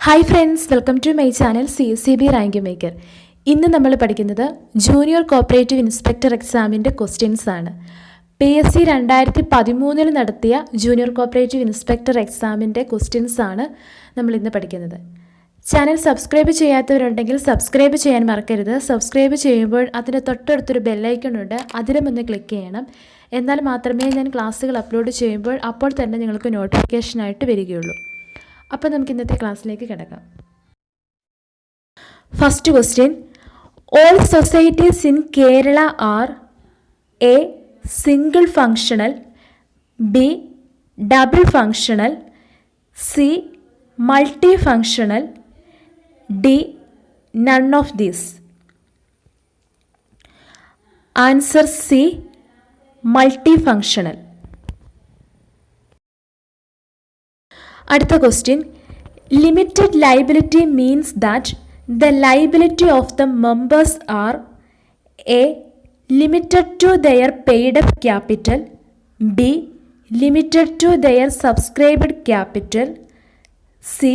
Hi friends, welcome to my channel CSCB rank maker. ഇന്ന് നമ്മൾ പഠിക്കുന്നത് ജൂനിയർ കോപ്പറേറ്റീവ് ഇൻസ്പെക്ടർ എക്സാമിൻ്റെ ക്വസ്റ്റ്യൻസ് ആണ്. PSC 2013 നടത്തിയ ജൂനിയർ കോപ്പറേറ്റീവ് ഇൻസ്പെക്ടർ എക്സാമിൻ്റെ ക്വസ്റ്റ്യൻസ് ആണ് നമ്മൾ ഇന്ന് പഠിക്കുന്നത്. ചാനൽ സബ്സ്ക്രൈബ് ചെയ്യാത്തവരുണ്ടെങ്കിൽ സബ്സ്ക്രൈബ് ചെയ്യാൻ മറക്കരുത്. സബ്സ്ക്രൈബ് ചെയ്യുമ്പോൾ അതിന് തൊട്ടടുത്തൊരു ബെല്ലൈക്കൺ ഉണ്ട്, അതിലും ഒന്ന് ക്ലിക്ക് ചെയ്യണം. എന്നാൽ മാത്രമേ ഞാൻ ക്ലാസ്സുകൾ അപ്ലോഡ് ചെയ്യുമ്പോൾ അപ്പോൾ തന്നെ നിങ്ങൾക്ക് നോട്ടിഫിക്കേഷനായിട്ട് വരികയുള്ളൂ. അപ്പോൾ നമുക്ക് ഇന്നത്തെ ക്ലാസ്സിലേക്ക് കിടക്കാം. First question: all societies in Kerala are A single functional, B double functional, C multi functional, D none of these. Answer C multi functional. അടുത്ത question: limited liability means that the liability of the members are A limited to their paid up capital, B limited to their subscribed capital, C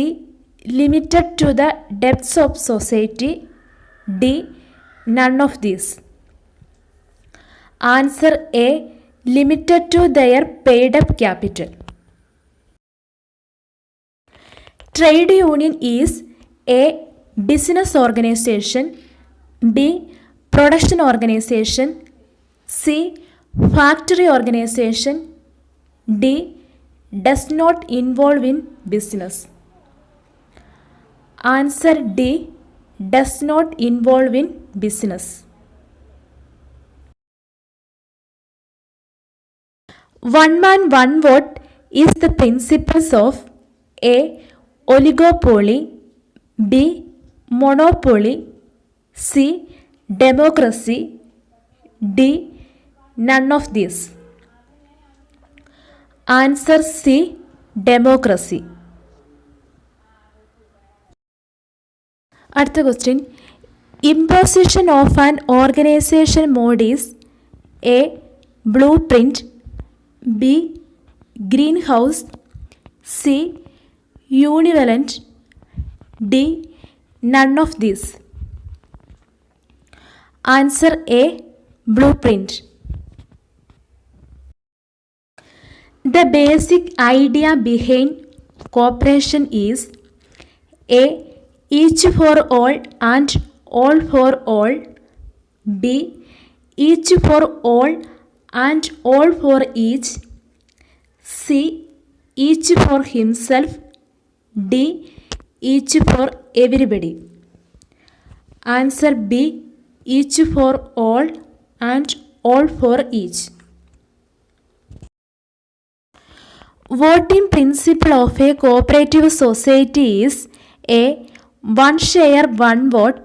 limited to the debts of society, D none of these. Answer A limited to their paid up capital. Trade union is A. business organization, B. production organization, C. factory organization, D. does not involve in business. Answer D. does not involve in business. One man one vote is the principles of A. oligopoly, B. monopoly, C. democracy, D. none of these. Answer C. democracy. അടുത്ത question: imposition of an organization mode is A. blueprint, B. greenhouse, C. univalent, D. none of these. Answer A. blueprint. The basic idea behind cooperation is A. each for all and all for all, B. each for all and all for each, C. each for himself, D. each for everybody. Answer B. each for all and all for each. Voting principle of a cooperative society is A. one share one vote,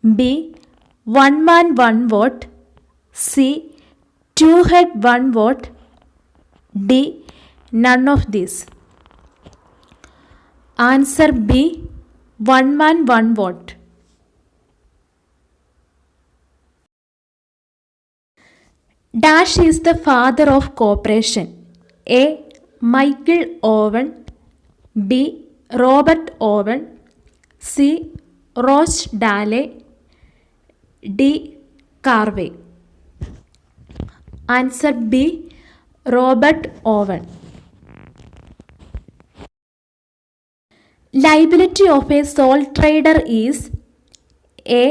B. one man one vote, C. two head one vote, D. none of these. Answer B. one man one vote. Dash is the father of cooperation. A. Michael Owen, B. Robert Owen, C. Rochdale, D. Carvey. Answer B. Robert Owen. Liability of a sole trader is A.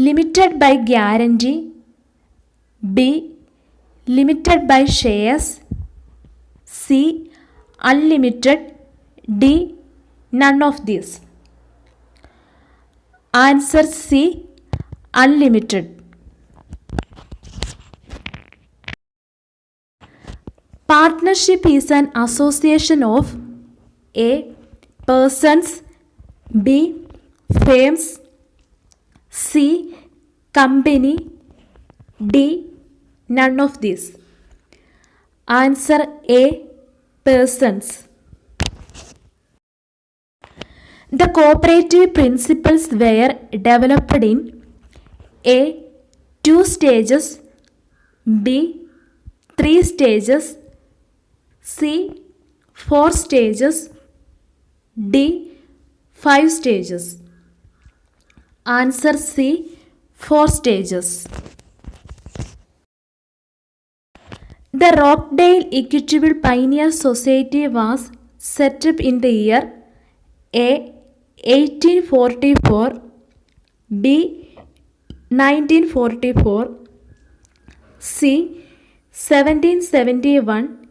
limited by guarantee, B. limited by shares, C. unlimited, D. none of these. Answer C. unlimited. Partnership is an association of A. persons, B. firms, C. company, D. none of these. Answer A. persons. The cooperative principles were developed in A. 2 stages, B. 3 stages, C. 4 stages, D. 5 stages. Answer C, 4 stages. The Rockdale Equitable Pioneer Society was set up in the year A. 1844, B. 1944, C. 1771,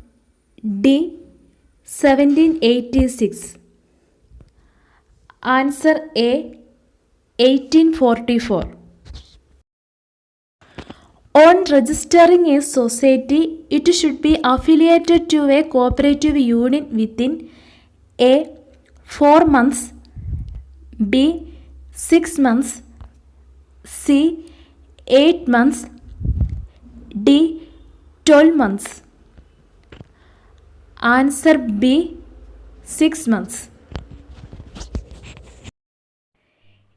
D. 1786. Answer A. 1844. On registering a society, it should be affiliated to a cooperative union within A. 4 months, B. 6 months, C. 8 months, D. 12 months. Answer B. 6 months.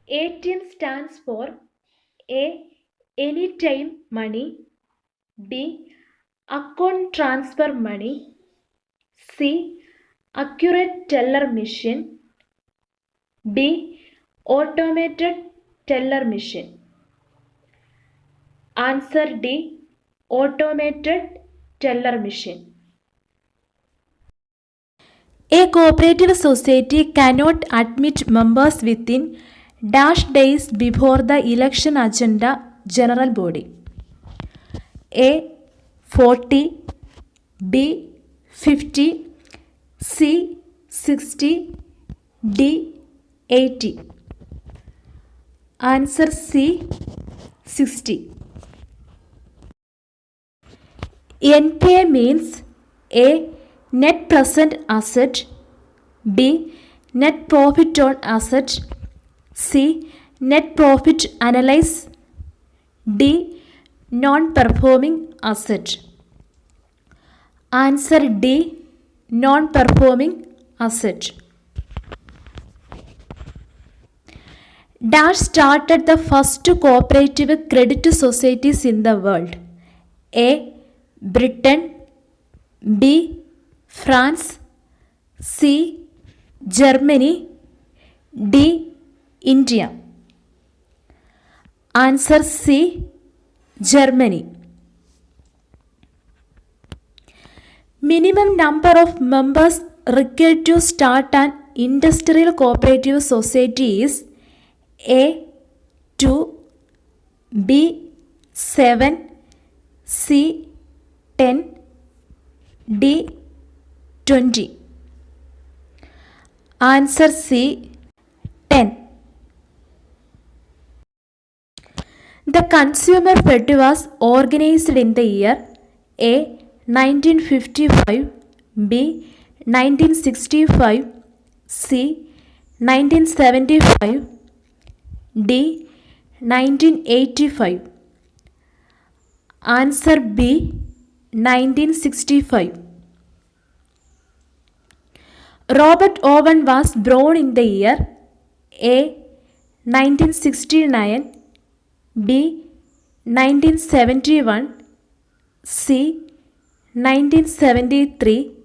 ATM stands for A. Anytime money, B. Account transfer money, C. Accurate teller machine, D. Automated teller machine. Answer D. Automated teller machine. A cooperative society cannot admit members within dash days before the election agenda general body. A. 40, B. 50, C. 60, D. 80. Answer C. 60. NPA means A. Net present asset, B. Net profit on asset, C. Net profit analyzed, D. Non-performing asset. Answer D. Non-performing asset. Dash started the first cooperative credit societies in the world. A. Britain, B. France, C. Germany, D. India. Answer C. Germany. Minimum number of members required to start an industrial cooperative society is A. 2, B. 7, C. 10, D. 20. Answer C. 10. The Consumer Fed was organized in the year A. 1955, B. 1965, C. 1975, D. 1985. Answer B. 1965. Robert Owen was born in the year A. 1969, B. 1971, C. 1973,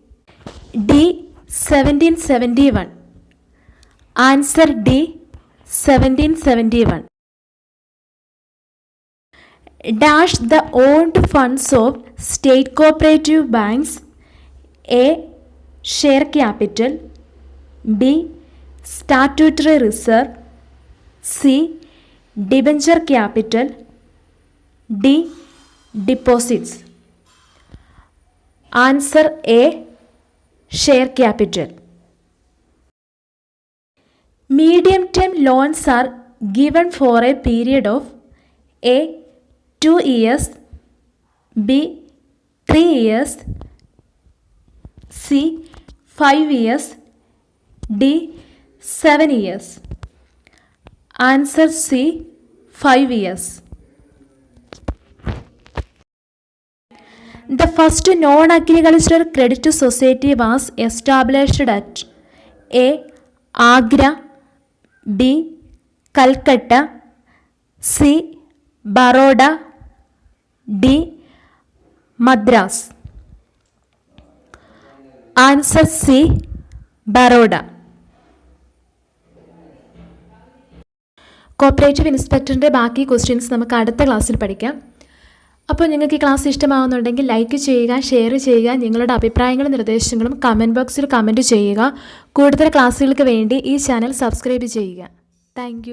D. 1771. Answer D. 1771. Dash the owned funds of state cooperative banks. A. Share capital, B. Statutory reserve, C. Debenture capital, D. Deposits. Answer A. Share capital. Medium term loans are given for a period of A. 2 years, B. 3 years, C. 5 years, D. 7 years. Answer C. 5 years. The first non-agricultural credit society was established at A. Agra, B. Calcutta, C. Baroda, D. Madras. Answer C. Baroda. Cooperative ഇൻസ്പെക്ടറിൻ്റെ ബാക്കി questions നമുക്ക് അടുത്ത ക്ലാസ്സിൽ പഠിക്കാം. അപ്പോൾ നിങ്ങൾക്ക് ഈ class ഇഷ്ടമാകുന്നുണ്ടെങ്കിൽ ലൈക്ക് ചെയ്യുക, ഷെയർ ചെയ്യുക, നിങ്ങളുടെ അഭിപ്രായങ്ങളും നിർദ്ദേശങ്ങളും കമൻറ്റ് ബോക്സിൽ കമൻറ്റ് ചെയ്യുക. കൂടുതൽ ക്ലാസ്സുകൾക്ക് വേണ്ടി ഈ ചാനൽ സബ്സ്ക്രൈബ് ചെയ്യുക. താങ്ക്